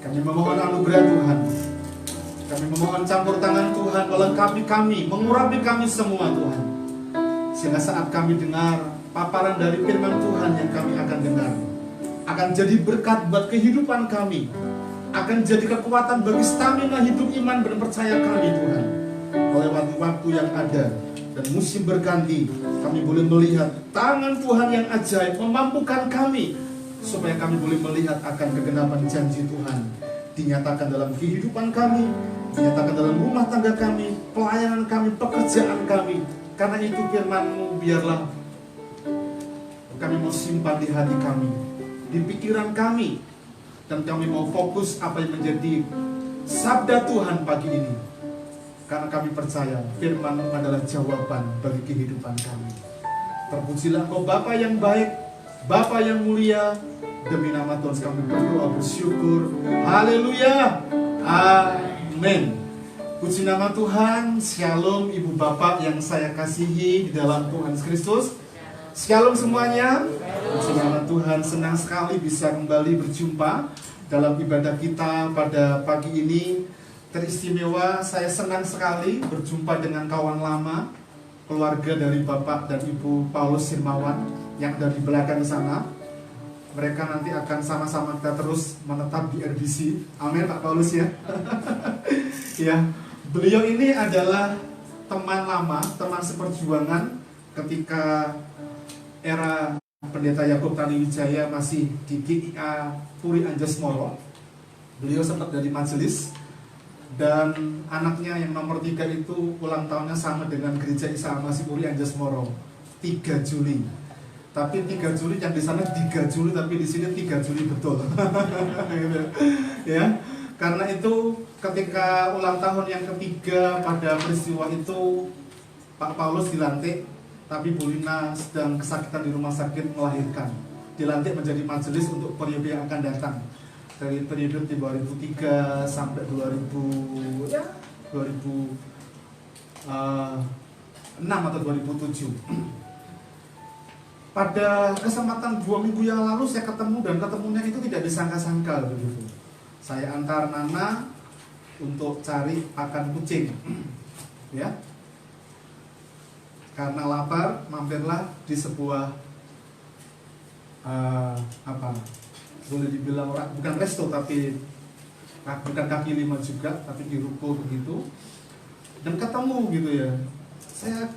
Kami memohon anugerah Tuhan. Kami memohon campur tangan Tuhan melengkapi kami, mengurapi kami semua Tuhan. Sehingga saat kami dengar paparan dari firman Tuhan yang kami akan dengar, akan jadi berkat buat kehidupan kami, akan jadi kekuatan bagi stamina hidup iman dan percaya kami Tuhan. Melewati waktu yang ada dan musim berganti, kami boleh melihat tangan Tuhan yang ajaib memampukan kami, supaya kami boleh melihat akan kegenapan janji Tuhan dinyatakan dalam kehidupan kami, dinyatakan dalam rumah tangga kami, pelayanan kami, pekerjaan kami. Karena itu firman-Mu biarlah kami mau simpan di hati kami, di pikiran kami, dan kami mau fokus apa yang menjadi sabda Tuhan pagi ini. Karena kami percaya firman-Mu adalah jawaban bagi kehidupan kami. Terpujilah Engkau Bapa yang baik, Bapa yang mulia. Demi nama Tuhan kami berdoa bersyukur. Haleluya. Amin. Puji nama Tuhan. Shalom Ibu Bapak yang saya kasihi di dalam Tuhan Yesus Kristus. Shalom semuanya. Puji nama Tuhan, senang sekali bisa kembali berjumpa dalam ibadah kita pada pagi ini. Teristimewa, saya senang sekali berjumpa dengan kawan lama, keluarga dari Bapak dan Ibu Paulus Sirmawan yang ada di belakang sana. Mereka nanti akan sama-sama kita terus menetap di RBC. Amin Pak Paulus ya. Ya, beliau ini adalah teman lama, teman seperjuangan ketika era Pendeta Yakub Tanuwijaya masih di GIA Puri Anjesmoro. Beliau sempat dari majelis, dan anaknya yang nomor 3 itu ulang tahunnya sama dengan Gereja Isa Masih Puri Anjesmoro, 3 Juli. Tapi 3 Juli yang di sana 3 Juli, tapi di sini 3 Juli betul. Ya, karena itu ketika ulang tahun yang ketiga pada peristiwa itu Pak Paulus dilantik, tapi Bu Lina sedang kesakitan di rumah sakit melahirkan. Dilantik menjadi majelis untuk periode yang akan datang. Dari periode 2003 sampai 2006 atau 2007. Pada kesempatan 2 minggu yang lalu saya ketemu, dan ketemunya itu tidak disangka-sangka begitu. Saya antar Nana untuk cari pakan kucing, ya. Karena lapar, mampirlah di sebuah boleh dibilang bukan resto, tapi bukan kaki lima juga, tapi di ruko begitu. Dan ketemu gitu ya.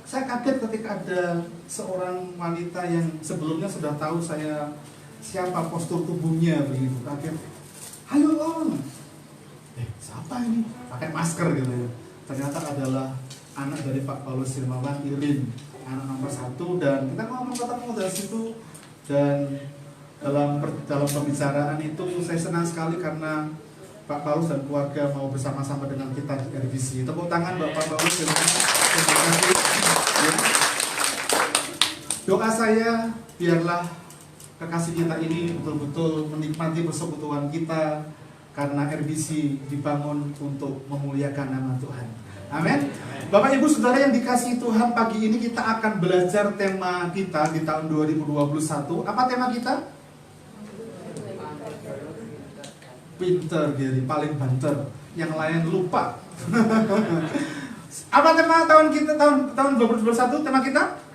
Saya kaget ketika ada seorang wanita yang sebelumnya sudah tahu saya siapa, postur tubuhnya begitu. Kaget. Halo Om. Siapa ini? Pakai masker gitu ya. Ternyata adalah anak dari Pak Paulus Sirmawan, Irin, anak nomor 1. Dan kita ngomong ketemu dari situ. Dan dalam pembicaraan itu saya senang sekali karena Pak Paulus dan keluarga mau bersama-sama dengan kita di RBC. Tepuk tangan Bapak Paulus. Terima kasih. Doa saya biarlah kekasih kita ini betul-betul menikmati persekutuan kita, karena RBC dibangun untuk memuliakan nama Tuhan. Amin. Bapak Ibu Saudara yang dikasihi Tuhan, pagi ini kita akan belajar tema kita di tahun 2021. Apa tema kita? Pinter, jadi paling banter. Yang lain lupa. Apa tema tahun kita, tahun 2021? Tema kita?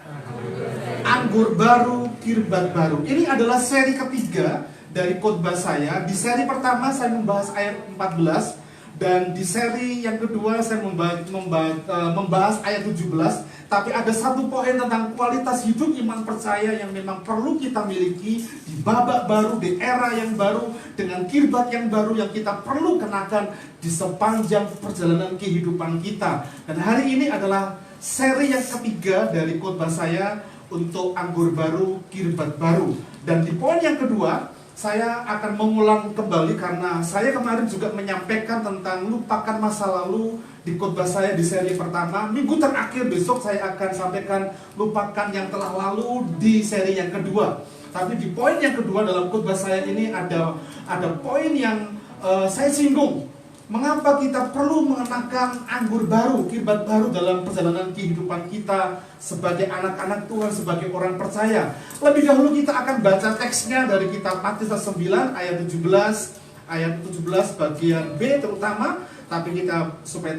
Anggur baru, kirbat baru. Ini adalah seri ketiga dari khotbah saya. Di seri pertama saya membahas ayat 14, dan di seri yang kedua saya membahas ayat 17. Tapi ada satu poin tentang kualitas hidup iman percaya yang memang perlu kita miliki di babak baru, di era yang baru, dengan kirbat yang baru yang kita perlu kenakan di sepanjang perjalanan kehidupan kita. Dan hari ini adalah seri yang ketiga dari khotbah saya untuk anggur baru, kirbat baru. Dan di poin yang kedua, saya akan mengulang kembali karena saya kemarin juga menyampaikan tentang lupakan masa lalu di khotbah saya di seri pertama. Minggu terakhir besok saya akan sampaikan lupakan yang telah lalu di seri yang kedua. Tapi di poin yang kedua dalam khotbah saya ini ada poin yang saya singgung. Mengapa kita perlu mengenakan anggur baru, kirbat baru dalam perjalanan kehidupan kita sebagai anak-anak Tuhan, sebagai orang percaya. Lebih dahulu kita akan baca teksnya dari kitab Matius 9 ayat 17 ayat 17 bagian B terutama, tapi kita supaya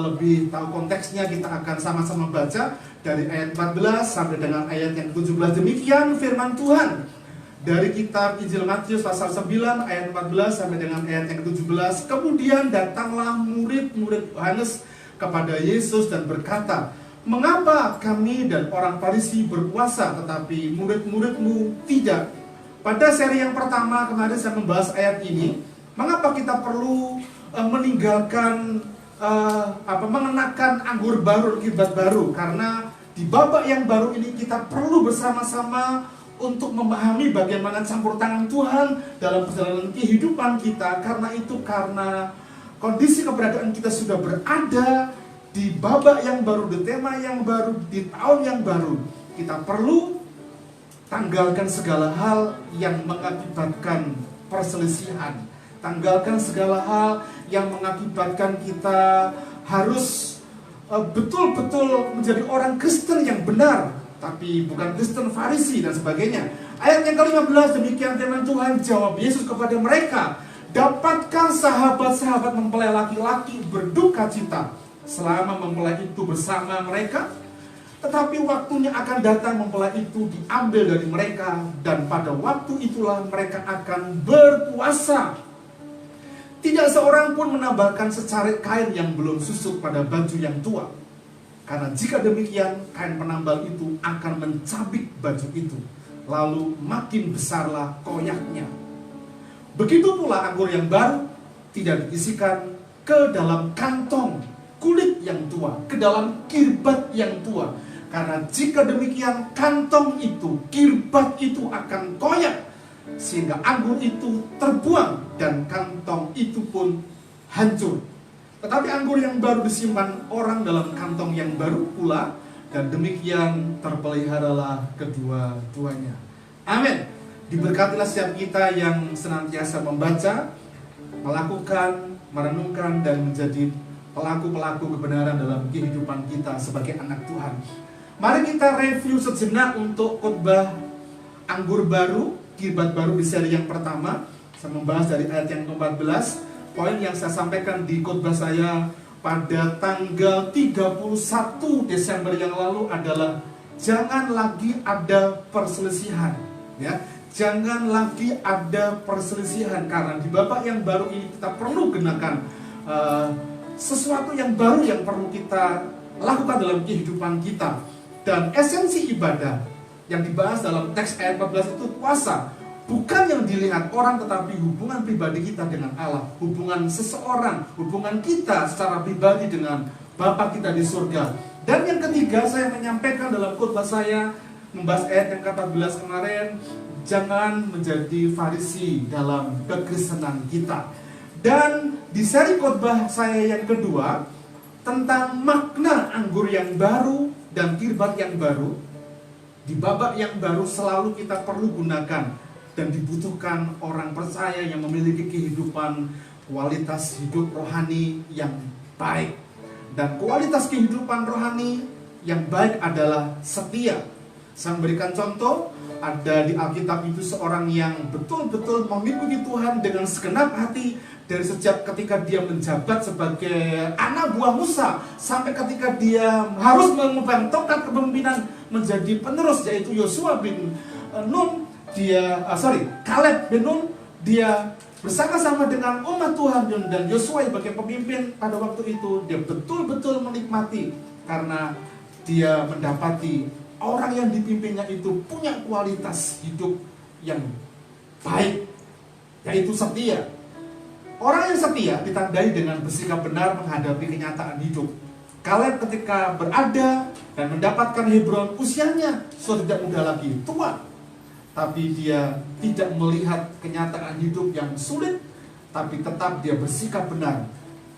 lebih tahu konteksnya, kita akan sama-sama baca dari ayat 14 sampai dengan ayat yang 17. Demikian firman Tuhan dari kitab Injil Matius pasal 9 ayat 14 sampai dengan ayat yang 17. Kemudian datanglah murid-murid Yohanes kepada Yesus dan berkata, "Mengapa kami dan orang Farisi berpuasa tetapi murid-muridmu tidak?" Pada seri yang pertama kemarin saya membahas ayat ini. Mengapa kita perlu meninggalkan mengenakan anggur baru, kirbat baru? Karena di babak yang baru ini kita perlu bersama-sama untuk memahami bagaimana campur tangan Tuhan dalam perjalanan kehidupan kita. Karena kondisi keberadaan kita sudah berada di babak yang baru, di tema yang baru, di tahun yang baru. Kita perlu tanggalkan segala hal yang mengakibatkan perselisihan. Tanggalkan segala hal yang mengakibatkan kita harus betul-betul menjadi orang Kristen yang benar, tapi bukan Kristen Farisi dan sebagainya. Ayat yang ke-15, demikian firman Tuhan, jawab Yesus kepada mereka, "Dapatkah sahabat-sahabat mempelai laki-laki berduka cita selama mempelai itu bersama mereka? Tetapi waktunya akan datang mempelai itu diambil dari mereka, dan pada waktu itulah mereka akan berpuasa. Tidak seorang pun menambahkan secarik kain yang belum susuk pada baju yang tua. Karena jika demikian, kain penambal itu akan mencabik baju itu, lalu makin besarlah koyaknya. Begitu pula anggur yang baru tidak diisikan ke dalam kantong kulit yang tua, ke dalam kirbat yang tua. Karena jika demikian, kantong itu, kirbat itu akan koyak, sehingga anggur itu terbuang dan kantong itu pun hancur. Tetapi anggur yang baru disimpan orang dalam kantong yang baru pula, dan demikian terpeliharalah kedua-duanya." Amin. Diberkatilah setiap kita yang senantiasa membaca, melakukan, merenungkan, dan menjadi pelaku-pelaku kebenaran dalam kehidupan kita sebagai anak Tuhan. Mari kita review sejenak untuk khotbah anggur baru, kirbat baru di seri yang pertama. Saya membahas dari ayat yang ke-14. Poin yang saya sampaikan di khotbah saya pada tanggal 31 Desember yang lalu adalah jangan lagi ada perselisihan, ya. Jangan lagi ada perselisihan, karena di babak yang baru ini kita perlu gunakan sesuatu yang baru yang perlu kita lakukan dalam kehidupan kita. Dan esensi ibadah yang dibahas dalam teks ayat 14 itu puasa. Bukan yang dilihat orang, tetapi hubungan pribadi kita dengan Allah. Hubungan seseorang, hubungan kita secara pribadi dengan Bapa kita di surga. Dan yang ketiga, saya menyampaikan dalam khotbah saya membahas ayat yang ke-14 kemarin, jangan menjadi Farisi dalam kekristenan kita. Dan di seri khotbah saya yang kedua tentang makna anggur yang baru dan kirbat yang baru, di babak yang baru selalu kita perlu gunakan dan dibutuhkan orang percaya yang memiliki kehidupan kualitas hidup rohani yang baik. Dan kualitas kehidupan rohani yang baik adalah setia. Saya memberikan contoh, ada di Alkitab itu seorang yang betul-betul mengikuti Tuhan dengan segenap hati, dari sejak ketika dia menjabat sebagai anak buah Musa sampai ketika dia harus memegang tongkat kepemimpinan menjadi penerus, yaitu Yosua bin Nun. Kaleb bin Nun, dia bersama-sama dengan umat Tuhan dan Yosua sebagai pemimpin pada waktu itu. Dia betul-betul menikmati karena dia mendapati orang yang dipimpinnya itu punya kualitas hidup yang baik, yaitu setia. Orang yang setia ditandai dengan bersikap benar menghadapi kenyataan hidup. Kaleb ketika berada dan mendapatkan Hebron, usianya sudah tidak muda lagi, tua. Tapi dia tidak melihat kenyataan hidup yang sulit, tapi tetap dia bersikap benar.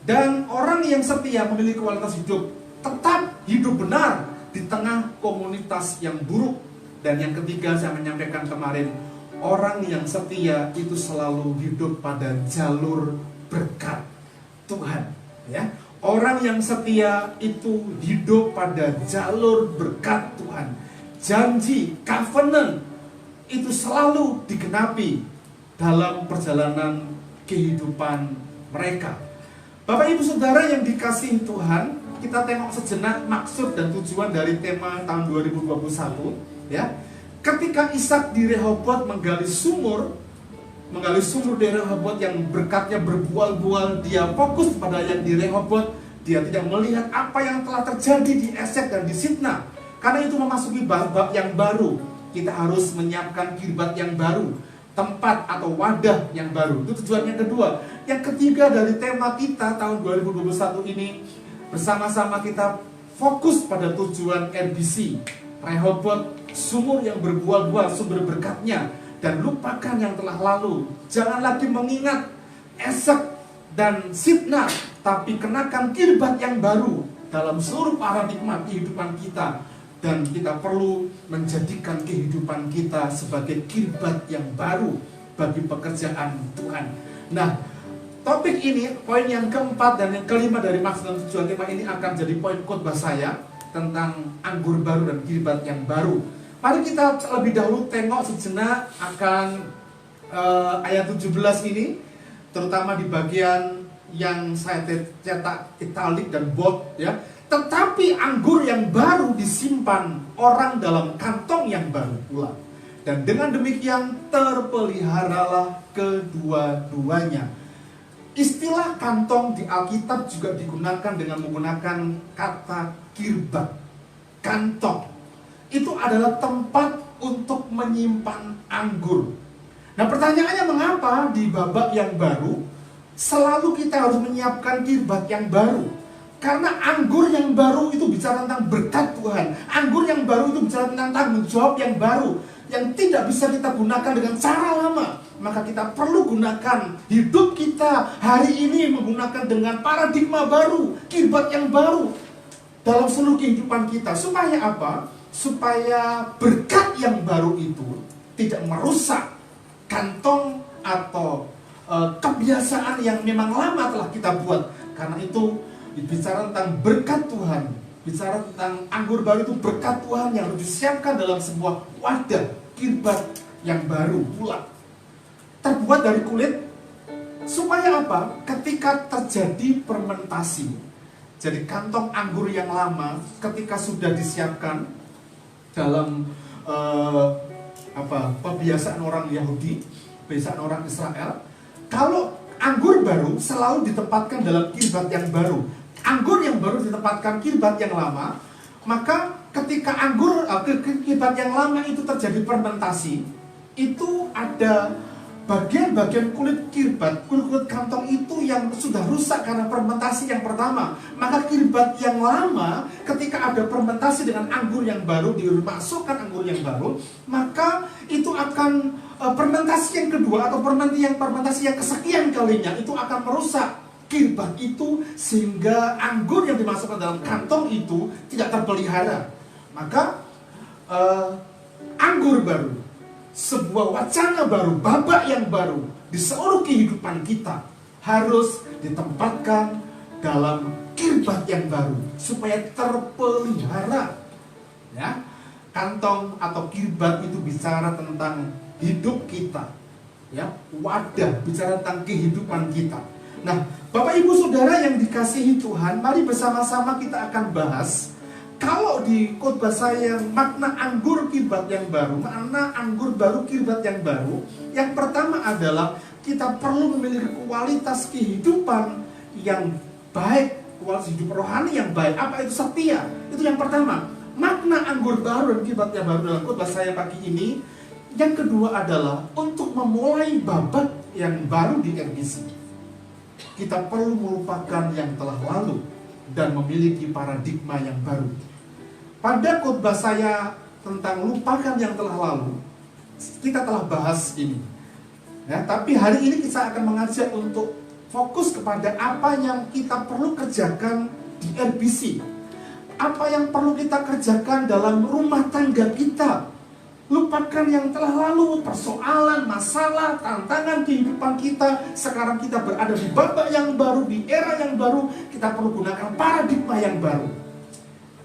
Dan orang yang setia memiliki kualitas hidup, tetap hidup benar di tengah komunitas yang buruk. Dan yang ketiga saya menyampaikan kemarin, orang yang setia itu selalu hidup pada jalur berkat Tuhan, ya. Orang yang setia itu hidup pada jalur berkat Tuhan. Janji, covenant itu selalu digenapi dalam perjalanan kehidupan mereka. Bapak Ibu Saudara yang dikasihi Tuhan, kita tengok sejenak maksud dan tujuan dari tema tahun 2021, ya. Ketika Ishak di Rehobot menggali sumur di Rehobot yang berkatnya berbual-bual, dia fokus pada yang di Rehobot. Dia tidak melihat apa yang telah terjadi di Esek dan di Sitna. Karena itu memasuki bab yang baru. Kita harus menyiapkan kirbat yang baru, tempat atau wadah yang baru. Itu tujuan yang kedua. Yang ketiga dari tema kita tahun 2021 ini, bersama-sama kita fokus pada tujuan RBC, Rehobot, sumur yang berbuah-buah, sumber berkatnya, dan lupakan yang telah lalu. Jangan lagi mengingat Esek dan Sitna, tapi kenakan kirbat yang baru dalam seluruh paradigma kehidupan kita. Dan kita perlu menjadikan kehidupan kita sebagai kirbat yang baru bagi pekerjaan Tuhan. Nah, topik ini, poin yang keempat dan yang kelima dari maksud dan tujuan tema ini akan jadi poin khotbah saya tentang anggur baru dan kirbat yang baru. Mari kita lebih dahulu tengok sejenak akan ayat 17 ini, terutama di bagian yang saya cetak italik dan bold, ya. Tetapi anggur yang baru disimpan orang dalam kantong yang baru pula. Dan dengan demikian terpeliharalah kedua-duanya. Istilah kantong di Alkitab juga digunakan dengan menggunakan kata kirbat. Kantong itu adalah tempat untuk menyimpan anggur. Nah, pertanyaannya, mengapa di babak yang baru selalu kita harus menyiapkan kirbat yang baru? Karena anggur yang baru itu bicara tentang berkat Tuhan. Anggur yang baru itu bicara tentang tanggung jawab yang baru, yang tidak bisa kita gunakan dengan cara lama. Maka kita perlu gunakan hidup kita hari ini menggunakan dengan paradigma baru, kirbat yang baru dalam seluruh kehidupan kita. Supaya apa? Supaya berkat yang baru itu tidak merusak kantong atau kebiasaan yang memang lama telah kita buat. Karena itu bicara tentang berkat Tuhan, bicara tentang anggur baru itu berkat Tuhan yang harus disiapkan dalam sebuah wadah kirbat yang baru pula, terbuat dari kulit. Supaya apa? Ketika terjadi fermentasi, jadi kantong anggur yang lama ketika sudah disiapkan dalam kebiasaan orang Yahudi, kebiasaan orang Israel, kalau anggur baru selalu ditempatkan dalam kirbat yang baru. Anggur yang baru ditempatkan kirbat yang lama, maka ketika kirbat yang lama itu terjadi fermentasi, itu ada bagian-bagian kulit kirbat, kulit kantong itu yang sudah rusak karena fermentasi yang pertama. Maka kirbat yang lama ketika ada fermentasi dengan anggur yang baru, dimasukkan anggur yang baru, maka itu akan fermentasi yang kedua atau fermentasi yang kesekian kalinya itu akan merusak kirbat itu, sehingga anggur yang dimasukkan dalam kantong itu tidak terpelihara. Maka anggur baru, sebuah wacana baru, babak yang baru di seluruh kehidupan kita harus ditempatkan dalam kirbat yang baru supaya terpelihara. Ya, kantong atau kirbat itu bicara tentang hidup kita, ya, wadah bicara tentang kehidupan kita. Nah, Bapak Ibu Saudara yang dikasihi Tuhan, mari bersama-sama kita akan bahas, kalau di khotbah saya makna anggur kirbat yang baru, makna anggur baru kirbat yang baru, yang pertama adalah kita perlu memiliki kualitas kehidupan yang baik, kualitas hidup rohani yang baik. Apa itu? Setia. Itu yang pertama. Makna anggur baru dan kirbat yang baru dalam khotbah saya pagi ini. Yang kedua adalah untuk memulai babak yang baru di RBC, kita perlu melupakan yang telah lalu dan memiliki paradigma yang baru. Pada khotbah saya tentang lupakan yang telah lalu, kita telah bahas ini. Ya, tapi hari ini kita akan mengajak untuk fokus kepada apa yang kita perlu kerjakan di RBC. Apa yang perlu kita kerjakan dalam rumah tangga kita. Lupakan yang telah lalu, persoalan, masalah, tantangan kehidupan kita. Sekarang kita berada di babak yang baru, di era yang baru. Kita perlu gunakan paradigma yang baru.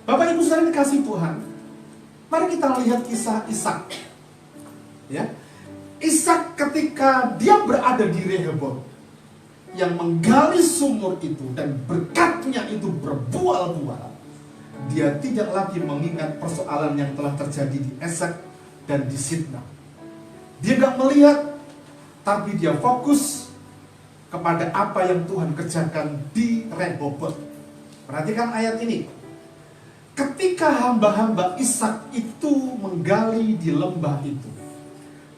Bapak Ibu Saudara dikasih Tuhan, mari kita lihat kisah Ishak. Ya, Ishak ketika dia berada di Rehobot, yang menggali sumur itu dan berkatnya itu berbual-bual, dia tidak lagi mengingat persoalan yang telah terjadi di Esek dan di Sitnah. Dia tidak melihat, tapi dia fokus kepada apa yang Tuhan kerjakan di Rehobot. Perhatikan ayat ini. Ketika hamba-hamba Ishak itu menggali di lembah itu,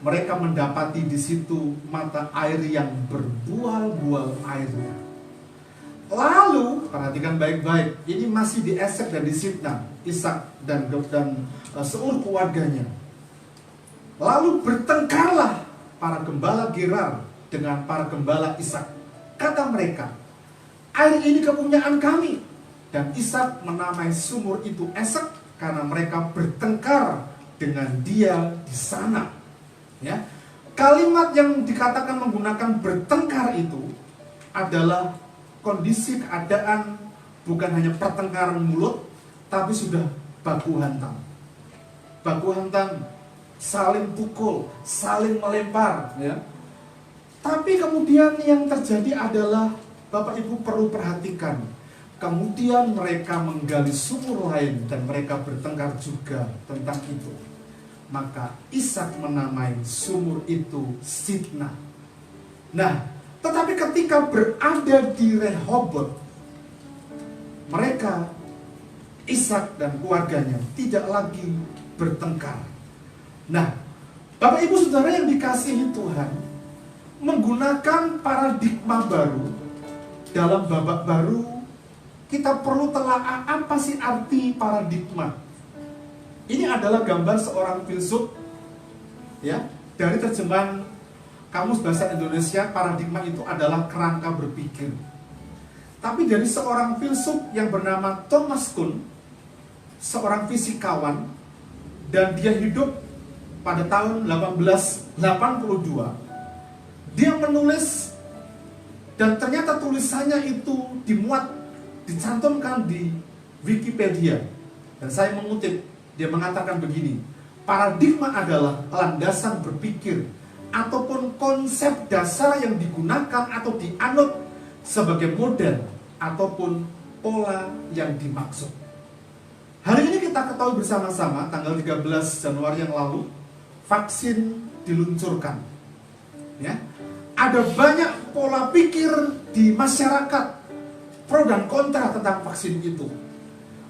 mereka mendapati di situ mata air yang berbual-bual airnya. Lalu, perhatikan baik-baik, ini masih di Esek dan di Sitnah, Ishak dan seluruh keluarganya. Lalu bertengkarlah para gembala Gerar dengan para gembala Ishak. Kata mereka, air ini kepunyaan kami. Dan Ishak menamai sumur itu Esek karena mereka bertengkar dengan dia di sana. Ya, kalimat yang dikatakan menggunakan bertengkar itu adalah kondisi keadaan bukan hanya pertengkaran mulut, tapi sudah baku hantam. Baku hantam, saling pukul, saling melempar, ya. Tapi kemudian yang terjadi adalah, Bapak Ibu perlu perhatikan, kemudian mereka menggali sumur lain dan mereka bertengkar juga tentang itu. Maka Ishak menamai sumur itu Sitnah. Nah, tetapi ketika berada di Rehobot, mereka, Ishak dan keluarganya, tidak lagi bertengkar. Nah, Bapak Ibu Saudara yang dikasihi Tuhan, menggunakan paradigma baru, dalam babak baru, kita perlu telaah apa sih arti paradigma. Ini adalah gambar seorang filsuf, ya, dari terjemahan Kamus Bahasa Indonesia. Paradigma itu adalah kerangka berpikir. Tapi dari seorang filsuf yang bernama Thomas Kuhn, seorang fisikawan, dan dia hidup pada tahun 1882. Dia menulis, dan ternyata tulisannya itu dicantumkan di Wikipedia. Dan saya mengutip. Dia mengatakan begini, paradigma adalah landasan berpikir ataupun konsep dasar yang digunakan atau dianut sebagai model ataupun pola yang dimaksud. Hari ini kita ketahui bersama-sama, tanggal 13 Januari yang lalu, vaksin diluncurkan. Ya, ada banyak pola pikir di masyarakat, pro dan kontra tentang vaksin itu.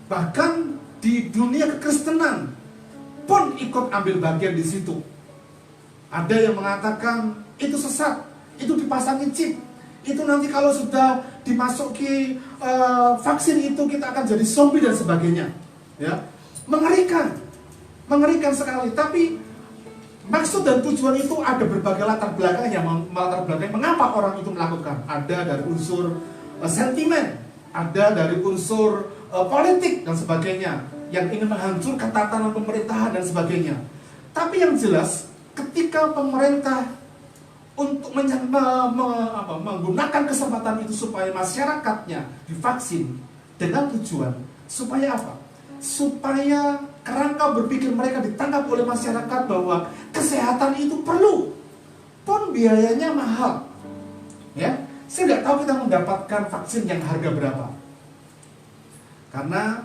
Bahkan di dunia kekristenan pun ikut ambil bagian di situ. Ada yang mengatakan itu sesat, itu dipasangi chip, itu nanti kalau sudah dimasuki vaksin itu kita akan jadi zombie dan sebagainya. Ya, mengerikan sekali. Tapi maksud dan tujuan itu ada berbagai latar belakang mengapa orang itu melakukan. Ada dari unsur sentimen, ada dari unsur politik dan sebagainya, yang ingin menghancurkan tatanan pemerintahan dan sebagainya. Tapi yang jelas, ketika pemerintah untuk menggunakan kesempatan itu supaya masyarakatnya divaksin dengan tujuan supaya apa? Supaya kerangka berpikir mereka ditangkap oleh masyarakat bahwa kesehatan itu perlu, pun biayanya mahal. Ya, saya nggak tahu kita mendapatkan vaksin yang harga berapa. Karena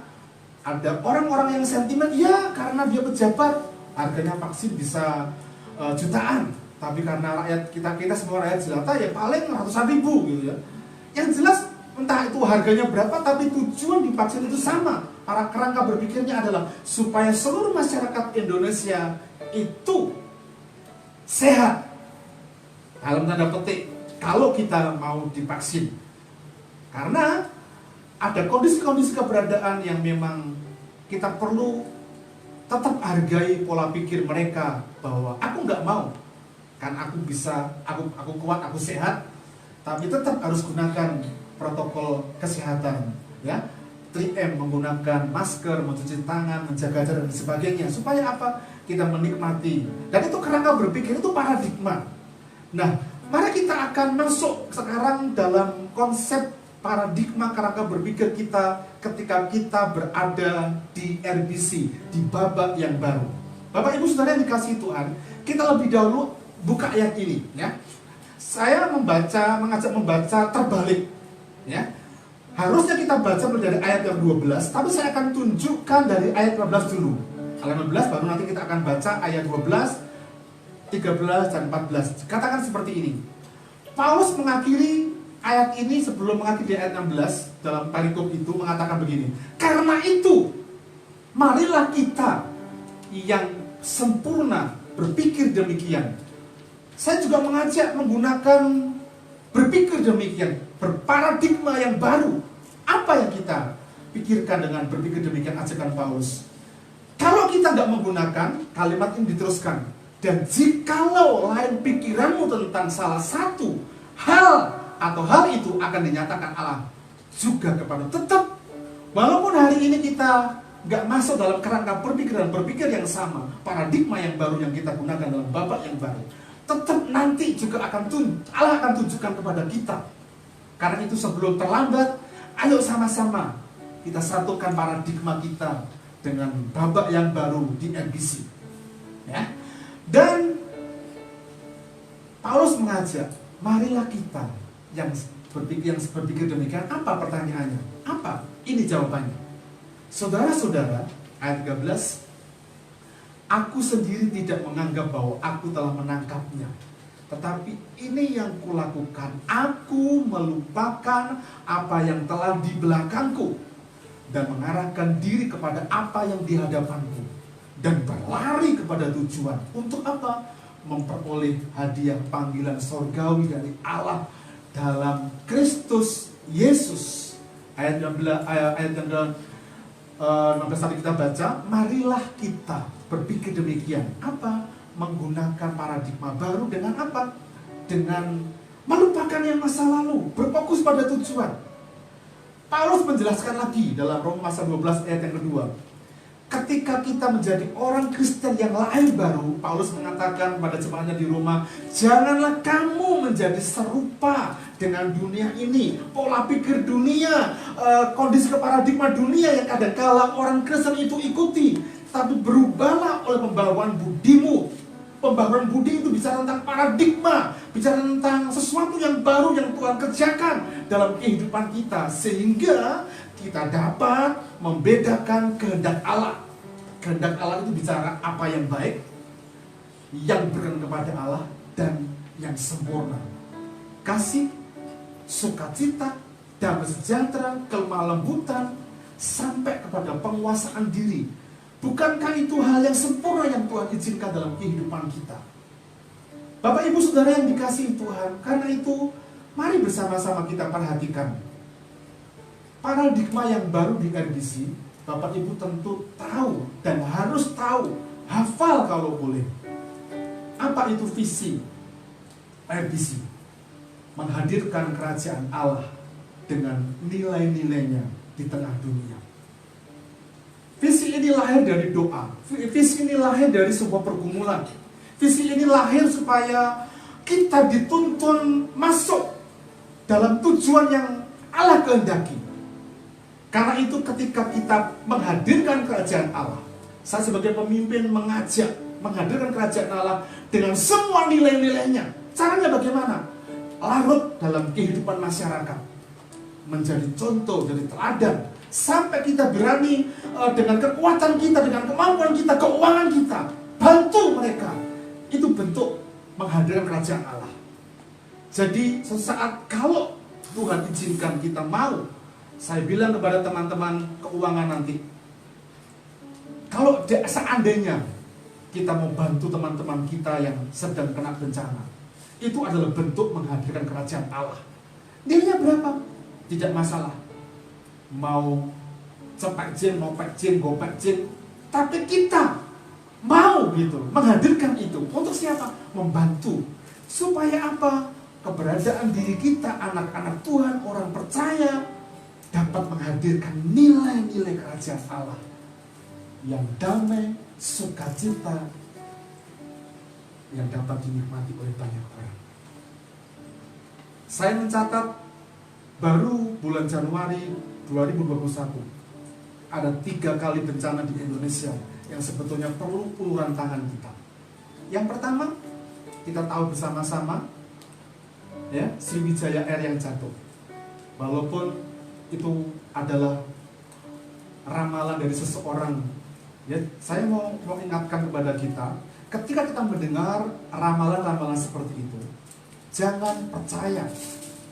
ada orang-orang yang sentimen, ya karena dia pejabat, harganya vaksin bisa jutaan. Tapi karena rakyat kita semua rakyat jelata, ya paling ratusan ribu gitu ya. Yang jelas entah itu harganya berapa, tapi tujuan di vaksin itu sama. Para kerangka berpikirnya adalah supaya seluruh masyarakat Indonesia itu sehat. Dalam tanda petik, kalau kita mau divaksin. Karena ada kondisi-kondisi keberadaan yang memang kita perlu tetap hargai pola pikir mereka, bahwa aku nggak mau, kan aku bisa, aku kuat, aku sehat, tapi tetap harus gunakan protokol kesehatan, ya, 3M, menggunakan masker, mencuci tangan, menjaga jarak dan sebagainya, supaya apa? Kita menikmati. Dan itu kerangka berpikir, itu paradigma. Nah, mari kita akan masuk sekarang dalam konsep paradigma kerangka berpikir kita ketika kita berada di RBC, di babak yang baru. Bapak Ibu Saudara yang dikasihi Tuhan, kita lebih dahulu buka ayat ini, ya. Saya mengajak membaca terbalik, ya. Harusnya kita baca mulai dari ayat yang 12, tapi saya akan tunjukkan dari ayat 15 dulu. Ayat 15 baru nanti kita akan baca ayat 12, 13 dan 14. Katakan seperti ini. Paulus mengakhiri ayat ini sebelum mengakhiri ayat 16 dalam perikop itu mengatakan begini. Karena itu, marilah kita yang sempurna berpikir demikian. Saya juga mengajak menggunakan berpikir demikian, berparadigma yang baru. Apa yang kita pikirkan dengan berpikir demikian ajakan Paulus? Kalau kita nggak menggunakan, kalimat ini diteruskan. Dan jikalau lain pikiranmu tentang salah satu hal atau hal itu akan dinyatakan Allah juga kepada. Tetap, walaupun hari ini kita nggak masuk dalam kerangka berpikir yang sama, paradigma yang baru yang kita gunakan dalam babak yang baru, tetap nanti juga Allah akan tunjukkan kepada kita. Karena itu sebelum terlambat, ayo sama-sama kita satukan paradigma kita dengan babak yang baru di NBC, ya. Dan Paulus mengajak, marilah kita yang berpikir demikian. Apa pertanyaannya? Apa? Ini jawabannya. Saudara-saudara, ayat 13, aku sendiri tidak menganggap bahwa aku telah menangkapnya, tetapi ini yang kulakukan, aku melupakan apa yang telah di belakangku dan mengarahkan diri kepada apa yang di hadapanku dan berlari kepada tujuan. Untuk apa? Memperoleh hadiah panggilan sorgawi dari Allah dalam Kristus Yesus. Ayat yang 16 tadi kita baca, marilah kita berpikir demikian. Apa? Menggunakan paradigma baru dengan apa? Dengan melupakan yang masa lalu, berfokus pada tujuan. Paulus menjelaskan lagi dalam Roma pasal 12 ayat yang kedua. Ketika kita menjadi orang Kristen yang lahir baru, Paulus mengatakan pada jemaatnya di Roma, janganlah kamu menjadi serupa dengan dunia ini, pola pikir dunia, kondisi paradigma dunia yang kadang-kala orang Kristen itu ikuti, tapi berubahlah oleh pembaharuan budimu. Pembaharuan budi itu bicara tentang paradigma, bicara tentang sesuatu yang baru yang Tuhan kerjakan dalam kehidupan kita, sehingga kita dapat membedakan kehendak Allah. Kehendak Allah itu bicara apa yang baik, yang berkenan kepada Allah, dan yang sempurna. Kasih, sukacita, damai sejahtera, kelemah lembutan, sampai kepada penguasaan diri. Bukankah itu hal yang sempurna yang Tuhan izinkan dalam kehidupan kita? Bapak Ibu Saudara yang dikasihi Tuhan, karena itu mari bersama-sama kita perhatikan paradigma yang baru di RBC. Bapak Ibu tentu tahu dan harus tahu, hafal kalau boleh. Apa itu visi RBC? Menghadirkan kerajaan Allah dengan nilai-nilainya di tengah dunia. Visi ini lahir dari doa. Visi ini lahir dari sebuah pergumulan. Visi ini lahir supaya kita dituntun masuk dalam tujuan yang Allah kehendaki. Karena itu ketika kita menghadirkan kerajaan Allah, saya sebagai pemimpin mengajak menghadirkan kerajaan Allah dengan semua nilai-nilainya. Caranya bagaimana? Larut dalam kehidupan masyarakat, menjadi contoh, jadi teladan, sampai kita berani dengan kekuatan kita, dengan kemampuan kita, keuangan kita, bantu mereka. Itu bentuk menghadirkan kerajaan Allah. Jadi sesaat kalau Tuhan izinkan kita mau, saya bilang kepada teman-teman keuangan nanti, kalau seandainya kita mau bantu teman-teman kita yang sedang kena bencana, itu adalah bentuk menghadirkan kerajaan Allah. Nilainya berapa? Tidak masalah. Mau cepek jen, mau pek jen, gopek jen, tapi kita mau gitu menghadirkan itu. Untuk siapa? Membantu. Supaya apa? Keberadaan diri kita, anak-anak Tuhan, orang percaya, dapat menghadirkan nilai-nilai kerajaan Allah yang damai, sukacita, yang dapat dinikmati oleh banyak orang. Saya mencatat baru bulan Januari 2021 ada 3 kali bencana di Indonesia yang sebetulnya perlu uluran tangan kita. Yang pertama, kita tahu bersama-sama ya, Sriwijaya Air yang jatuh. Walaupun itu adalah ramalan dari seseorang, ya, saya mau ingatkan kepada kita, ketika kita mendengar ramalan-ramalan seperti itu, jangan percaya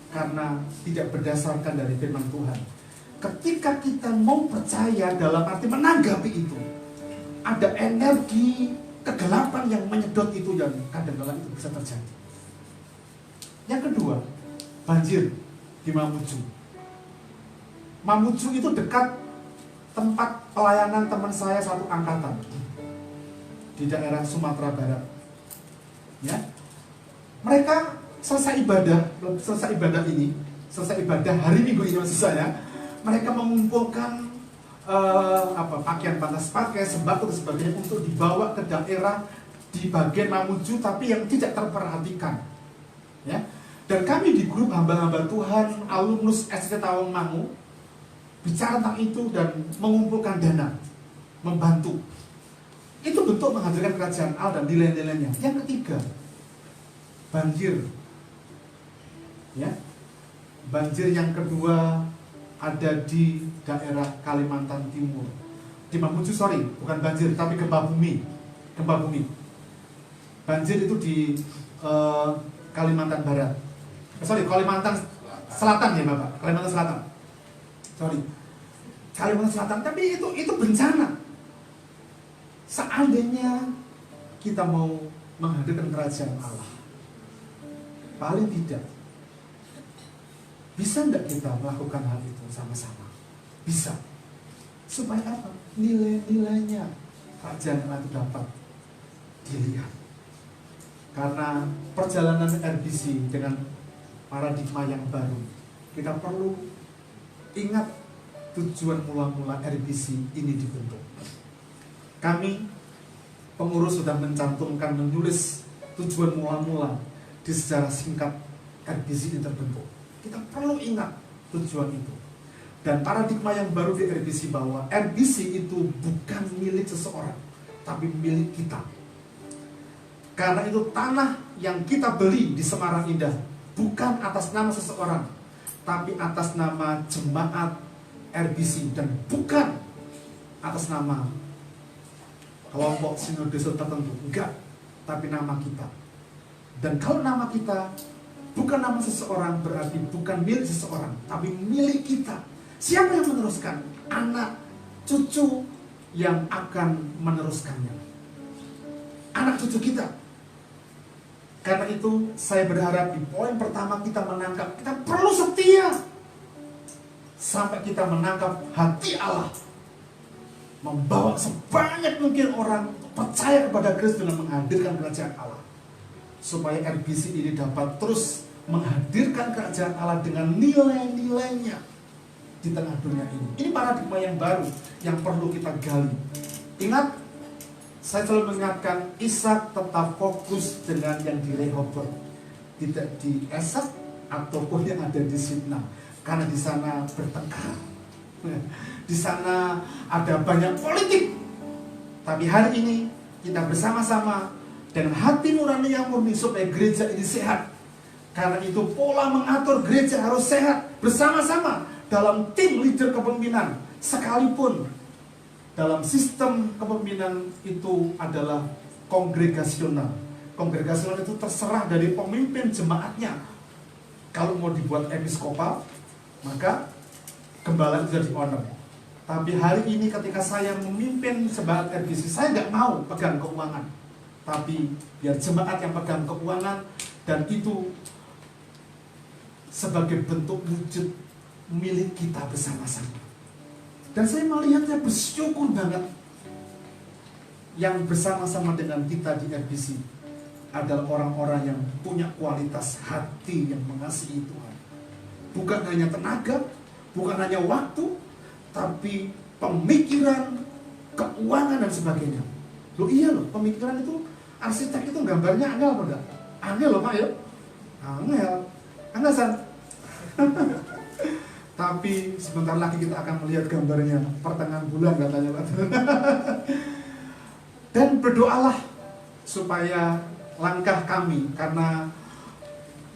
karena tidak berdasarkan dari firman Tuhan. Ketika kita mau percaya dalam arti menanggapi itu, ada energi kegelapan yang menyedot itu, dan kadang-kadang itu bisa terjadi. Yang kedua, banjir di Mamuju. Mamuju itu dekat tempat pelayanan teman saya satu angkatan di daerah Sumatera Barat. Ya, mereka selesai ibadah hari Minggu ini maksud saya, mereka mengumpulkan pakaian panas pakai, sembako dan sebagainya untuk dibawa ke daerah di bagian Mamuju, tapi yang tidak terperhatikan. Ya, dan kami di grup hamba-hamba Tuhan alumnus ST Tawangmangu bicara tentang itu dan mengumpulkan dana, membantu. Itu bentuk menghadirkan kerajaan Allah dan nilai-nilainya. Yang ketiga, banjir. Ya, banjir yang kedua ada di daerah Kalimantan Timur. Di Mamuju, bukan banjir, tapi gempa bumi. Banjir itu di Kalimantan Barat. Kalimantan Selatan ya Bapak, Kalimantan Selatan. Kalimantan Selatan, tapi itu bencana. Seandainya kita mau menghadirkan kerajaan Allah, paling tidak, bisa enggak kita melakukan hal itu sama-sama? Bisa. Supaya apa? Nilai-nilainya kerajaan Allah itu dapat dilihat. Karena perjalanan RBC dengan paradigma yang baru, kita perlu ingat tujuan mula-mula RBC ini dibentuk. Kami pengurus sudah menulis tujuan mula-mula di sejarah singkat RBC ini terbentuk. Kita perlu ingat tujuan itu. Dan paradigma yang baru di RBC bahwa RBC itu bukan milik seseorang, tapi milik kita. Karena itu tanah yang kita beli di Semarang Indah bukan atas nama seseorang, tapi atas nama jemaat RBC, dan bukan atas nama kelompok sinode tertentu, enggak, tapi nama kita. Dan kalau nama kita bukan nama seseorang, berarti bukan milik seseorang, tapi milik kita. Siapa yang meneruskan? Anak cucu yang akan meneruskannya, anak cucu kita. Karena itu saya berharap di poin pertama kita menangkap, kita perlu setia sampai kita menangkap hati Allah, membawa sebanyak mungkin orang percaya kepada Kristus dengan menghadirkan kerajaan Allah, supaya RBC ini dapat terus menghadirkan kerajaan Allah dengan nilai-nilainya di tengah dunia ini. Ini paradigma yang baru yang perlu kita gali. Ingat, saya selalu mengingatkan, Ishak tetap fokus dengan yang di Rehoboth, tidak di Esek ataupun yang ada di Sitna, karena di sana bertengkar, di sana ada banyak politik. Tapi hari ini kita bersama-sama dengan hati nurani yang murni supaya gereja ini sehat. Karena itu pola mengatur gereja harus sehat bersama-sama dalam tim leader kepemimpinan, sekalipun dalam sistem kepemimpinan itu adalah kongregasional. Kongregasional itu terserah dari pemimpin jemaatnya. Kalau mau dibuat episkopal, maka gembala itu jadi owner. Tapi hari ini ketika saya memimpin jemaat RBC, saya nggak mau pegang keuangan, tapi biar jemaat yang pegang keuangan, dan itu sebagai bentuk wujud milik kita bersama-sama. Dan saya melihatnya bersyukur banget, yang bersama-sama dengan kita di RBC adalah orang-orang yang punya kualitas hati yang mengasihi Tuhan. Bukan hanya tenaga, bukan hanya waktu, tapi pemikiran, keuangan dan sebagainya. Loh iya loh, pemikiran itu, arsitek itu gambarnya angel apa enggak? Angel loh Pak ya? Angel San. Tapi sebentar lagi kita akan melihat gambarnya pertengahan bulan katanya Pak. Dan berdoalah supaya langkah kami, karena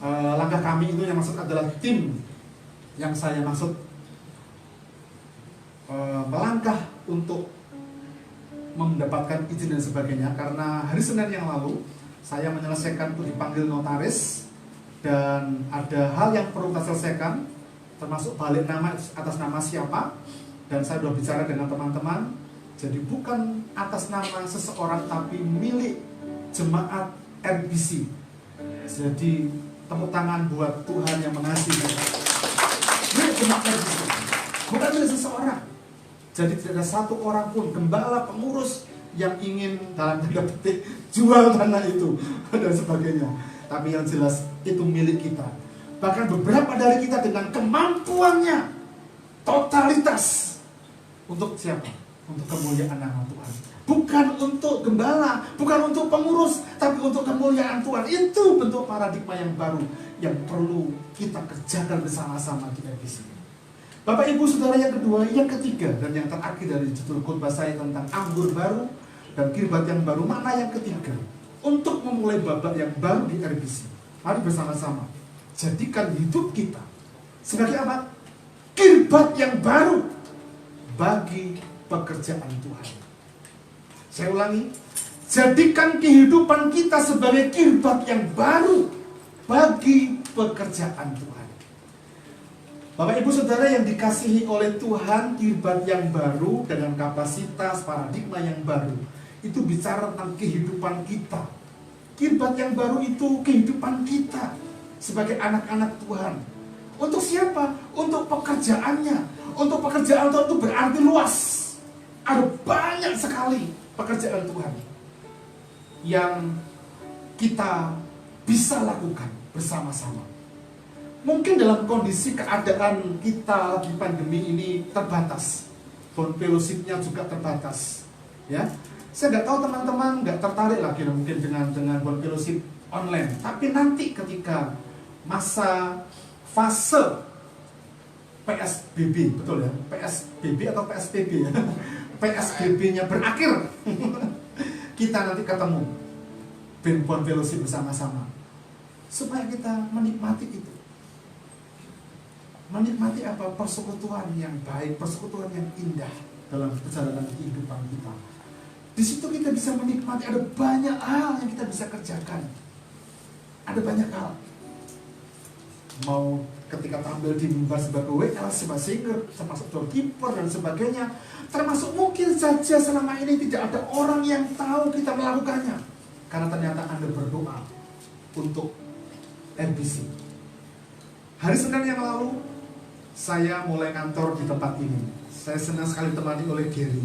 langkah kami itu yang maksud adalah tim yang saya maksud melangkah untuk mendapatkan izin dan sebagainya. Karena hari Senin yang lalu saya menyelesaikan untuk dipanggil notaris dan ada hal yang perlu kita selesaikan, termasuk balik nama atas nama siapa, dan saya sudah bicara dengan teman-teman. Jadi bukan atas nama seseorang tapi milik jemaat RBC. Jadi tepuk tangan buat Tuhan yang mengasihi. Milik jemaat RBC, bukan milik seseorang. Jadi tidak ada satu orang pun gembala, pengurus yang ingin dalam tanda petik jual tanah itu dan sebagainya. Tapi yang jelas itu milik kita. Bahkan beberapa dari kita dengan kemampuannya totalitas untuk siapa? Untuk kemuliaan nama Tuhan. Bukan untuk gembala, bukan untuk pengurus, tapi untuk kemuliaan Tuhan. Itu bentuk paradigma yang baru yang perlu kita kerjakan bersama-sama di RBC. Bapak Ibu Saudara, yang kedua, yang ketiga dan yang terakhir dari judul khotbah saya tentang anggur baru dan kirbat yang baru. Mana yang ketiga? Untuk memulai babak yang baru di RBC, mari bersama-sama jadikan hidup kita sebagai apa? Kirbat yang baru bagi pekerjaan Tuhan. Saya ulangi, jadikan kehidupan kita sebagai kirbat yang baru bagi pekerjaan Tuhan. Bapak Ibu Saudara yang dikasihi oleh Tuhan, kirbat yang baru dengan kapasitas paradigma yang baru itu bicara tentang kehidupan kita. Kirbat yang baru itu kehidupan kita sebagai anak-anak Tuhan. Untuk siapa? Untuk pekerjaannya. Untuk pekerjaan Tuhan itu berarti luas. Ada banyak sekali pekerjaan Tuhan yang kita bisa lakukan bersama-sama. Mungkin dalam kondisi keadaan kita lagi pandemi ini terbatas, bond fellowship-nya juga terbatas, ya. Saya nggak tahu teman-teman nggak tertarik lagi mungkin dengan bond fellowship online. Tapi nanti ketika masa fase PSBB, betul ya, PSBB atau PSBB ya, PSBB-nya berakhir, kita nanti ketemu bond fellowship bersama-sama, supaya kita menikmati itu. Menikmati apa? Persekutuan yang baik, persekutuan yang indah dalam perjalanan kehidupan kita. Di situ kita bisa menikmati, ada banyak hal yang kita bisa kerjakan. Ada banyak hal. Mau ketika tampil di mimbar sebagai WL, sebagai singer, termasuk doorkeeper dan sebagainya. Termasuk mungkin saja selama ini tidak ada orang yang tahu kita melakukannya. Karena ternyata Anda berdoa untuk RBC. Hari Senin yang lalu, saya mulai kantor di tempat ini. Saya senang sekali ditemani oleh Gary,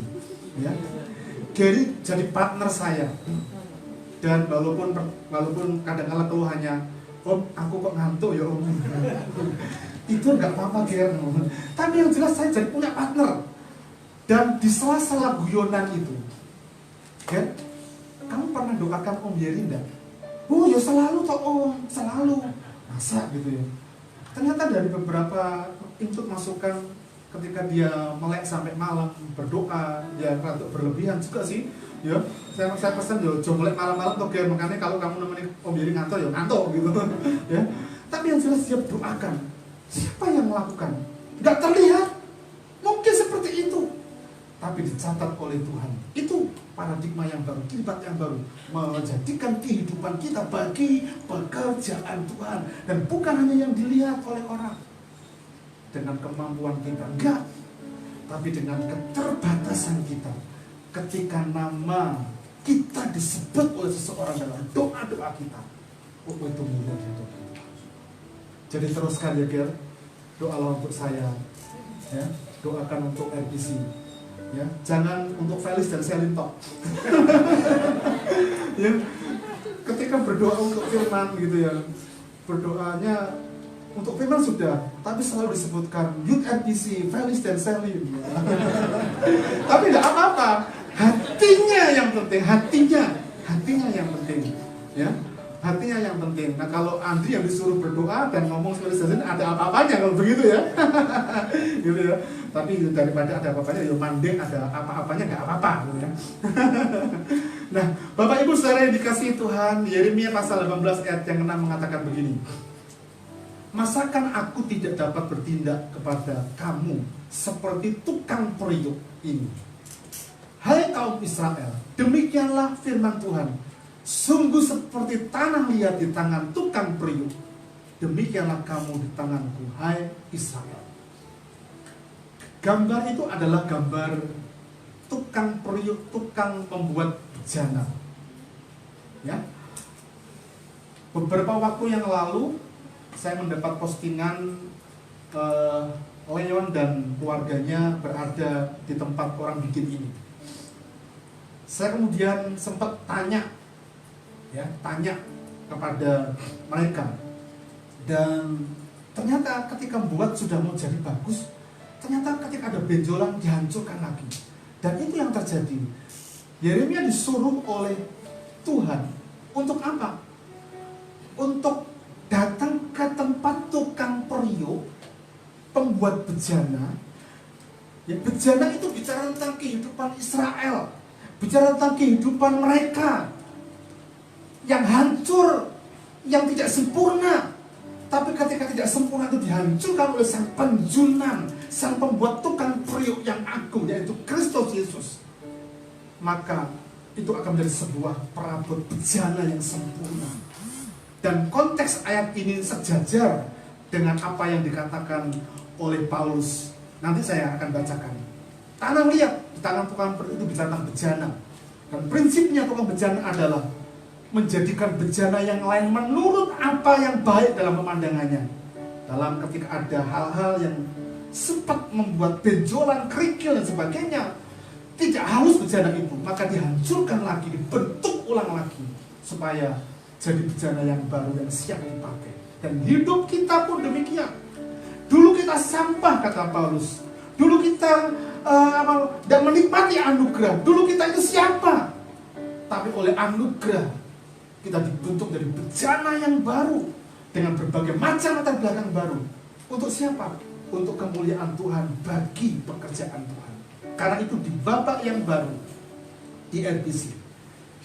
ya. Gary jadi partner saya. Dan walaupun kadang-kadang keluhannya, Om, aku kok ngantuk ya Om. Itu nggak apa-apa Gary. Tapi yang jelas saya jadi punya partner. Dan di sela-sela guyonan itu, Gary, kamu pernah doakan Om Gary enggak? Oh ya selalu toh Om, selalu. Masa gitu ya. Ternyata dari beberapa input masukan ketika dia melek sampai malam berdoa, dia rada berlebihan juga sih, ya. Saya pesan yo, coba melek malam-malam tuh, makanya kalau kamu nemenin Om Yeri ngantor, ya ngantor gitu, ya. Tapi yang jelas dia doakan. Siapa yang melakukan? Gak terlihat, mungkin seperti itu, tapi dicatat oleh Tuhan. Itu paradigma yang baru, kirbat yang baru, menjadikan kehidupan kita bagi pekerjaan Tuhan, dan bukan hanya yang dilihat oleh orang dengan kemampuan kita, enggak, tapi dengan keterbatasan kita. Ketika nama kita disebut oleh seseorang dalam doa-doa kita, oh itu mulia gitu. Jadi teruskan ya Ger, doalah untuk saya, ya, doakan untuk RBC. Ya, jangan untuk Felis dan Selin tok. Ya, ketika berdoa untuk firman gitu ya, berdoanya untuk firman sudah, tapi selalu disebutkan Youth RBC, Felis dan Selin. Ya. Tapi tidak apa-apa, hatinya yang penting, hatinya yang penting, ya. Hatinya yang penting. Nah kalau Andri yang disuruh berdoa dan ngomong Felis dan Selin, ada apa-apanya kalau begitu ya. Gitu ya. Tapi daripada ada apa-apanya, ya mandek ada apa-apanya nggak apa-apa gitu ya. Nah, Bapak Ibu Saudara yang dikasihi Tuhan, Yeremia pasal 18 ayat yang 6 mengatakan begini. masakan aku tidak dapat bertindak kepada kamu seperti tukang periuk ini? Hai kaum Israel, demikianlah firman Tuhan, sungguh seperti tanah liat di tangan tukang periuk, demikianlah kamu di tanganku, hai Israel. Gambar itu adalah gambar tukang periuk, tukang membuat bejana. Ya. Beberapa waktu yang lalu saya mendapat postingan Leon dan keluarganya berada di tempat orang bikin ini. Saya kemudian sempat tanya kepada mereka, dan ternyata ketika buat sudah mau jadi bagus, ternyata ketika ada benjolan dihancurkan lagi. Dan itu yang terjadi. Yeremia disuruh oleh Tuhan untuk apa? Untuk datang ke tempat tukang periuk, pembuat bejana. Ya, bejana itu bicara tentang kehidupan Israel, bicara tentang kehidupan mereka yang hancur, yang tidak sempurna. Tapi ketika tidak sempurna itu dihancurkan oleh sang penjunan, sang pembuat tukang periuk yang agung, yaitu Kristus Yesus, maka itu akan menjadi sebuah perabot bejana yang sempurna. Dan konteks ayat ini sejajar dengan apa yang dikatakan oleh Paulus. Nanti saya akan bacakan. Tanah liat di tangan tukang periuk itu bicara tentang bejana. Dan prinsipnya tukang bejana adalah menjadikan bejana yang lain menurut apa yang baik dalam pemandangannya. Dalam ketika ada hal-hal yang sempat membuat benjolan, kerikil dan sebagainya, tidak halus bejana itu, maka dihancurkan lagi, dibentuk ulang lagi, supaya jadi bejana yang baru yang siap dipakai. Dan hidup kita pun demikian. Dulu kita sampah, kata Paulus. Dulu kita tidak menikmati anugerah. Dulu kita itu siapa? Tapi oleh anugerah kita dibentuk dari bejana yang baru dengan berbagai macam latar belakang baru. Untuk siapa? Untuk kemuliaan Tuhan, bagi pekerjaan Tuhan. Karena itu di babak yang baru di RBC,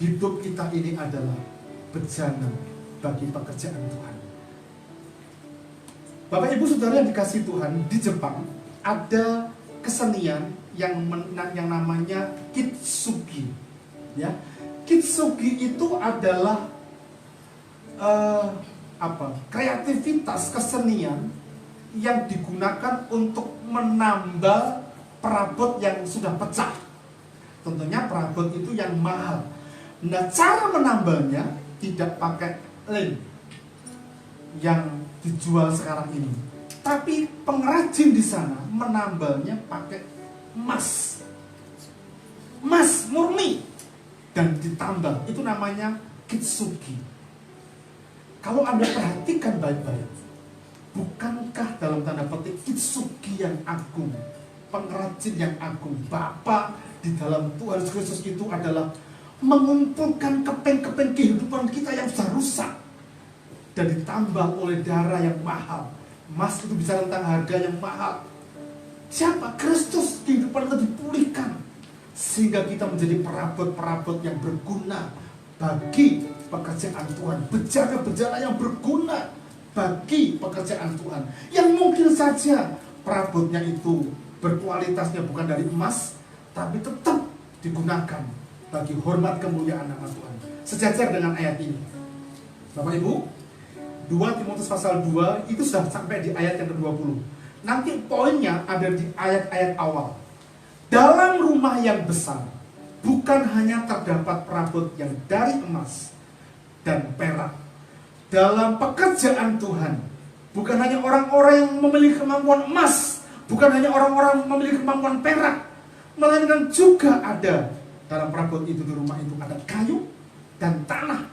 hidup kita ini adalah bejana bagi pekerjaan Tuhan. Bapak Ibu Saudara yang dikasihi Tuhan, di Jepang ada kesenian yang namanya Kitsugi. Ya, Kitsugi itu adalah kreativitas kesenian yang digunakan untuk menambal perabot yang sudah pecah. Tentunya perabot itu yang mahal. Nah, cara menambalnya tidak pakai lem yang dijual sekarang ini, tapi pengrajin di sana menambalnya pakai emas murni dan ditambal. Itu namanya kitsugi. Kalau Anda perhatikan baik-baik, bukankah dalam tanda petik kitsugi yang agung, pengrajin yang agung, Bapa di dalam Tuhan Yesus Kristus itu adalah mengumpulkan keping-keping kehidupan kita yang sudah rusak dan ditambah oleh darah yang mahal. Emas itu bicara tentang harga yang mahal. Siapa? Kristus. Kehidupan kita dipulihkan sehingga kita menjadi perabot-perabot yang berguna bagi pekerjaan Tuhan. Bejana-bejana yang berguna bagi pekerjaan Tuhan, yang mungkin saja perabotnya itu berkualitasnya bukan dari emas, tapi tetap digunakan bagi hormat kemuliaan nama Tuhan. Sejajar dengan ayat ini, Bapak Ibu, 2 Timotius pasal 2 itu sudah sampai di ayat yang ke-20. Nanti poinnya ada di ayat-ayat awal. Dalam rumah yang besar bukan hanya terdapat perabot yang dari emas dan perak. Dalam pekerjaan Tuhan bukan hanya orang-orang yang memiliki kemampuan emas, bukan hanya orang-orang memiliki kemampuan perak, melainkan juga ada dalam perabot itu, di rumah itu ada kayu dan tanah.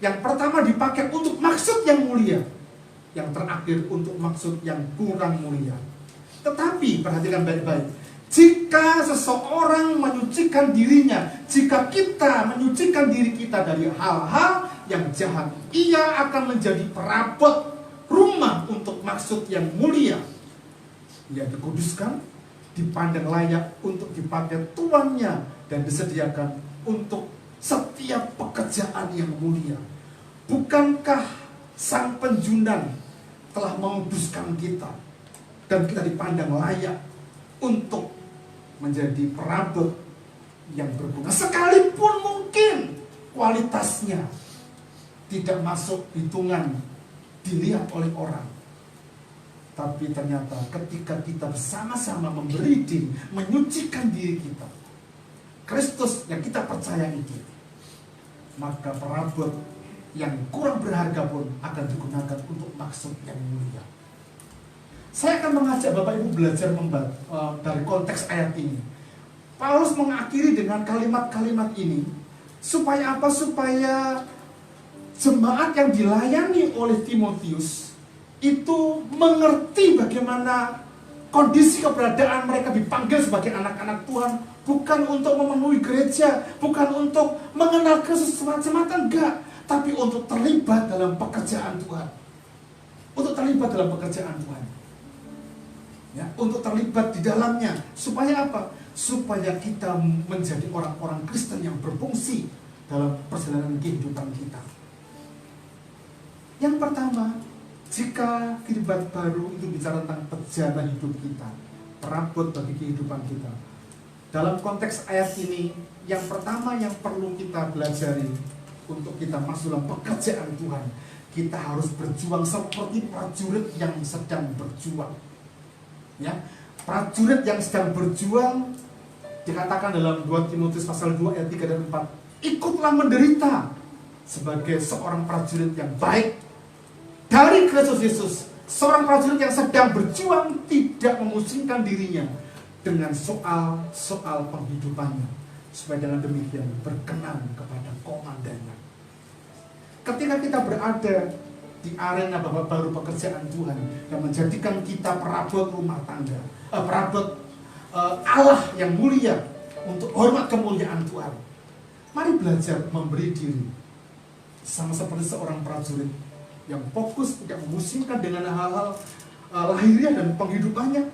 Yang pertama dipakai untuk maksud yang mulia, yang terakhir untuk maksud yang kurang mulia. Tetapi perhatikan baik-baik, jika seseorang menyucikan dirinya, jika kita menyucikan diri kita dari hal-hal yang jahat, ia akan menjadi perabot rumah untuk maksud yang mulia. Ia dikuduskan, dipandang layak untuk dipakai tuannya, dan disediakan untuk setiap pekerjaan yang mulia. Bukankah sang penjunan telah menguduskan kita, dan kita dipandang layak untuk menjadi perabot yang berguna, sekalipun mungkin kualitasnya tidak masuk hitungan dilihat oleh orang. Tapi ternyata ketika kita bersama-sama memberi diri, menyucikan diri kita, Kristus yang kita percaya itu, maka perabot yang kurang berharga pun akan digunakan untuk maksud yang mulia. Saya akan mengajak Bapak Ibu belajar dari konteks ayat ini. Paulus mengakhiri dengan kalimat-kalimat ini supaya apa? Supaya jemaat yang dilayani oleh Timotius itu mengerti bagaimana kondisi keberadaan mereka dipanggil sebagai anak-anak Tuhan, bukan untuk memenuhi gereja, bukan untuk mengenal Kristus semata-mata, enggak, tapi untuk terlibat dalam pekerjaan Tuhan. Untuk terlibat dalam pekerjaan Tuhan. Ya, untuk terlibat di dalamnya. Supaya apa? Supaya kita menjadi orang-orang Kristen yang berfungsi dalam perjalanan kehidupan kita. Yang pertama, jika kehidupan baru itu bicara tentang perjalanan hidup kita, perabot bagi kehidupan kita. Dalam konteks ayat ini, yang pertama yang perlu kita pelajari untuk kita masuk dalam pekerjaan Tuhan, kita harus berjuang seperti prajurit yang sedang berjuang. Ya, prajurit yang sedang berjuang dikatakan dalam 2 Timotius pasal 2 ayat 3 dan 4, ikutlah menderita sebagai seorang prajurit yang baik dari Kristus Yesus. Seorang prajurit yang sedang berjuang tidak memusingkan dirinya dengan soal-soal penghidupannya, supaya dengan demikian berkenan kepada komandannya. Ketika kita berada di arena babak baru pekerjaan Tuhan yang menjadikan kita perabot rumah tangga, perabot Allah yang mulia untuk hormat kemuliaan Tuhan, mari belajar memberi diri sama seperti seorang prajurit yang fokus, tidak memusingkan dengan hal-hal lahiriah dan penghidupannya,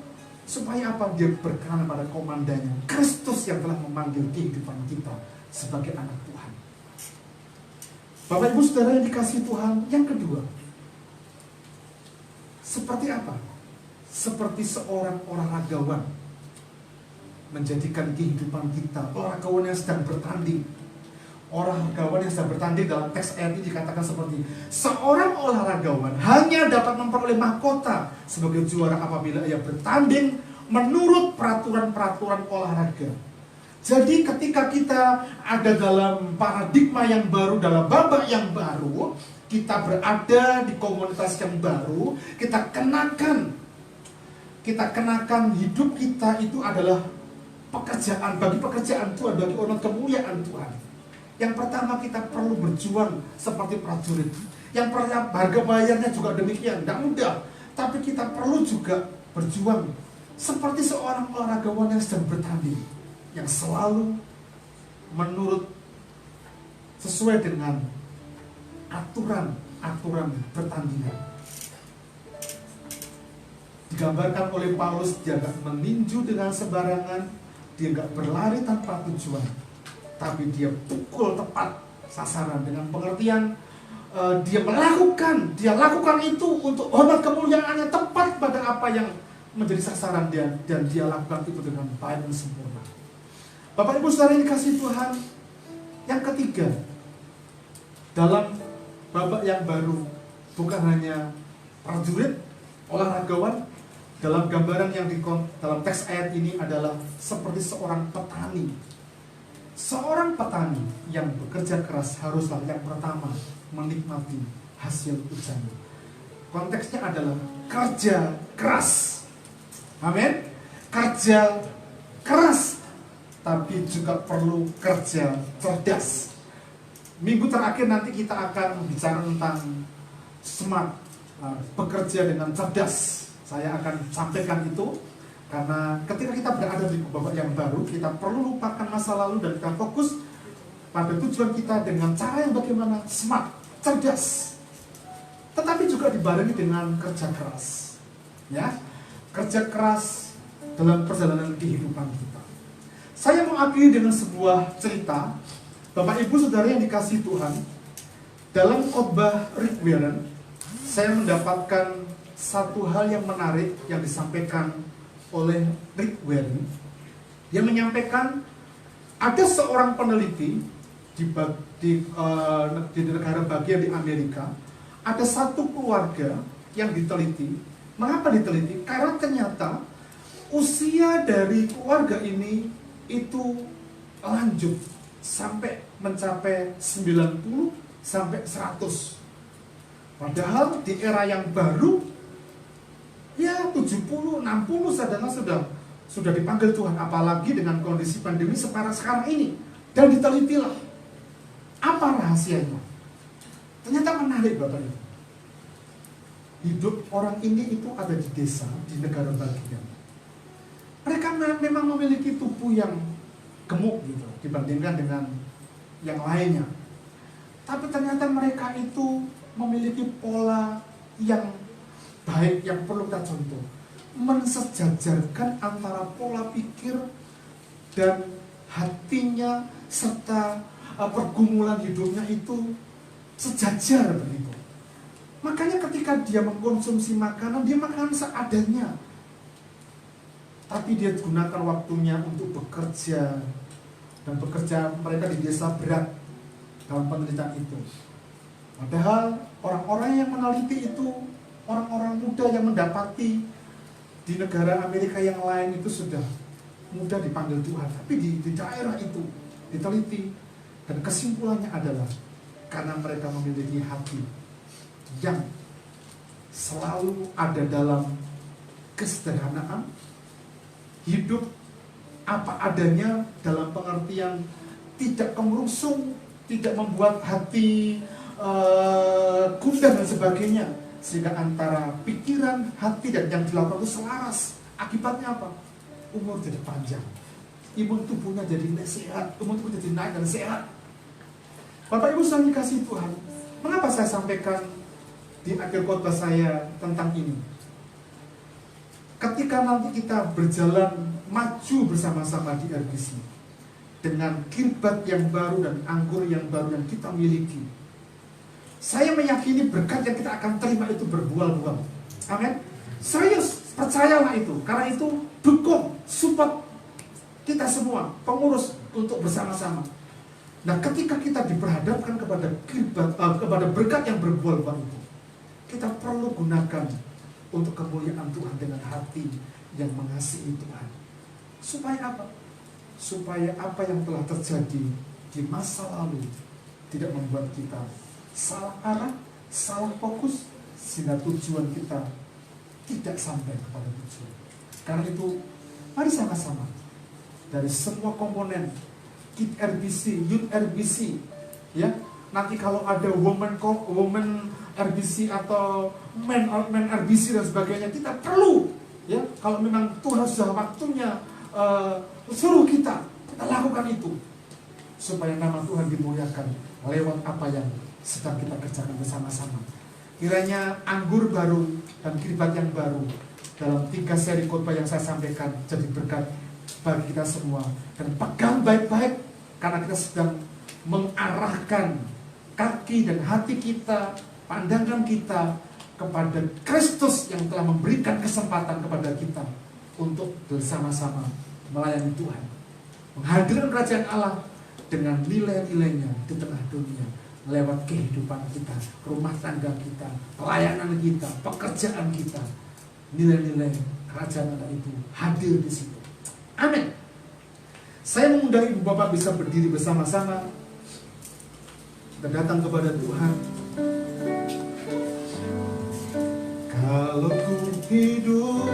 supaya apa? Dia berkenan pada komandannya, Kristus yang telah memanggil kehidupan kita sebagai anak Tuhan. Bapak Ibu Saudara yang dikasihi Tuhan, yang kedua, seperti apa? Seperti seorang olahragawan menjadikan kehidupan kita, olahragawan yang sedang bertanding. Olahragawan yang sedang bertanding dalam teks ayat ini dikatakan seperti seorang olahragawan hanya dapat memperoleh mahkota sebagai juara apabila ia bertanding menurut peraturan-peraturan olahraga. Jadi ketika kita ada dalam paradigma yang baru, dalam babak yang baru, kita berada di komunitas yang baru, kita kenakan hidup kita itu adalah pekerjaan, bagi pekerjaan Tuhan, bagi umat kemuliaan Tuhan. Yang pertama, kita perlu berjuang seperti prajurit. Yang pertama, harga bayarnya juga demikian, tidak mudah. Tapi kita perlu juga berjuang seperti seorang olahragawan yang sedang bertanding, yang selalu menurut sesuai dengan aturan pertandingan. Digambarkan oleh Paulus, dia gak meninju dengan sembarangan, dia gak berlari tanpa tujuan, tapi dia pukul tepat sasaran dengan pengertian dia lakukan itu untuk hormat kemuliaannya, tepat pada apa yang menjadi sasaran dia, dan dia lakukan itu dengan baik dan sempurna. Bapak Ibu Saudara yang dikasihi Tuhan, yang ketiga, dalam babak yang baru, bukan hanya prajurit, olahragawan, dalam gambaran yang dalam teks ayat ini adalah seperti seorang petani. Seorang petani yang bekerja keras haruslah yang pertama menikmati hasil usaha. Konteksnya adalah kerja keras. Amin. Kerja keras, tapi juga perlu kerja cerdas. Minggu terakhir nanti kita akan bicara tentang smart, bekerja dengan cerdas. Saya akan sampaikan itu, karena ketika kita berada di babak yang baru, kita perlu lupakan masa lalu dan kita fokus pada tujuan kita dengan cara yang bagaimana smart, cerdas, tetapi juga dibarengi dengan kerja keras. Ya, kerja keras dalam perjalanan kehidupan kita. Saya mau akhiri dengan sebuah cerita. Bapak Ibu Saudara yang dikasihi Tuhan, dalam khotbah Rick Warren, saya mendapatkan satu hal yang menarik yang disampaikan oleh Rick Warren. Dia menyampaikan ada seorang peneliti di negara bagian di Amerika, ada satu keluarga yang diteliti. Mengapa diteliti? Karena ternyata usia dari keluarga ini itu lanjut sampai mencapai 90 sampai 100. Padahal di era yang baru ya 70, 60 sadana sudah dipanggil Tuhan, apalagi dengan kondisi pandemi sekarang ini. Dan ditelitilah apa rahasianya. Ternyata menarik Bapak Ibu. Hidup orang ini itu ada di desa, di negara bagian. Mereka memang memiliki tubuh yang gemuk gitu dibandingkan dengan yang lainnya. Tapi ternyata mereka itu memiliki pola yang baik yang perlu kita contoh. Mensejajarkan antara pola pikir dan hatinya serta pergumulan hidupnya itu sejajar begitu. Makanya ketika dia mengkonsumsi makanan, dia makan seadanya. Tapi dia gunakan waktunya untuk bekerja. Dan bekerja mereka di desa berat dalam penelitian itu. Padahal orang-orang yang meneliti itu, orang-orang muda yang mendapati di negara Amerika yang lain itu sudah mudah dipanggil Tuhan. Tapi di daerah itu diteliti. Dan kesimpulannya adalah karena mereka memiliki hati yang selalu ada dalam kesederhanaan, hidup apa adanya dalam pengertian tidak kemerungsung, tidak membuat hati gundah dan sebagainya, sehingga antara pikiran, hati dan yang dilakukan itu selaras. Akibatnya apa? Umur jadi panjang, imun tubuhnya jadi sehat, umur tubuh jadi naik dan sehat. Bapak Ibu sekalian dikasihi Tuhan, mengapa saya sampaikan di akhir khotbah saya tentang ini? Ketika nanti kita berjalan maju bersama-sama di RBC dengan kirbat yang baru dan anggur yang baru yang kita miliki, saya meyakini berkat yang kita akan terima itu berbuah-buah. Amin. Saya percayalah itu. Karena itu dukung, support kita semua, pengurus untuk bersama-sama. Nah, ketika kita diperhadapkan kepada kirbat, kepada berkat yang berbuah-buah itu, kita perlu gunakan untuk kemuliaan Tuhan dengan hati yang mengasihi Tuhan. Supaya apa? Supaya apa yang telah terjadi di masa lalu tidak membuat kita salah arah, salah fokus, sehingga tujuan kita tidak sampai kepada tujuan. Karena itu, mari sama-sama dari semua komponen Kid RBC, Youth RBC, ya. Nanti kalau ada woman RBC atau men RBC dan sebagainya, kita perlu, ya. Kalau memang Tuhan sudah waktunya suruh kita lakukan itu, supaya nama Tuhan dimuliakan lewat apa yang sedang kita kerjakan bersama-sama. Kiranya anggur baru dan kirbat yang baru dalam 3 seri khotbah yang saya sampaikan jadi berkat bagi kita semua. Dan pegang baik-baik, karena kita sedang mengarahkan kaki dan hati kita, pandangan kita kepada Kristus yang telah memberikan kesempatan kepada kita untuk bersama-sama melayani Tuhan, menghadirkan kerajaan Allah dengan nilai-nilainya di tengah dunia, lewat kehidupan kita, rumah tangga kita, pelayanan kita, pekerjaan kita. Nilai-nilai kerajaan Allah itu hadir di situ. Amin. Saya mengundang Ibu Bapak bisa berdiri bersama-sama. Kita datang kepada Tuhan. Kalau ku hidup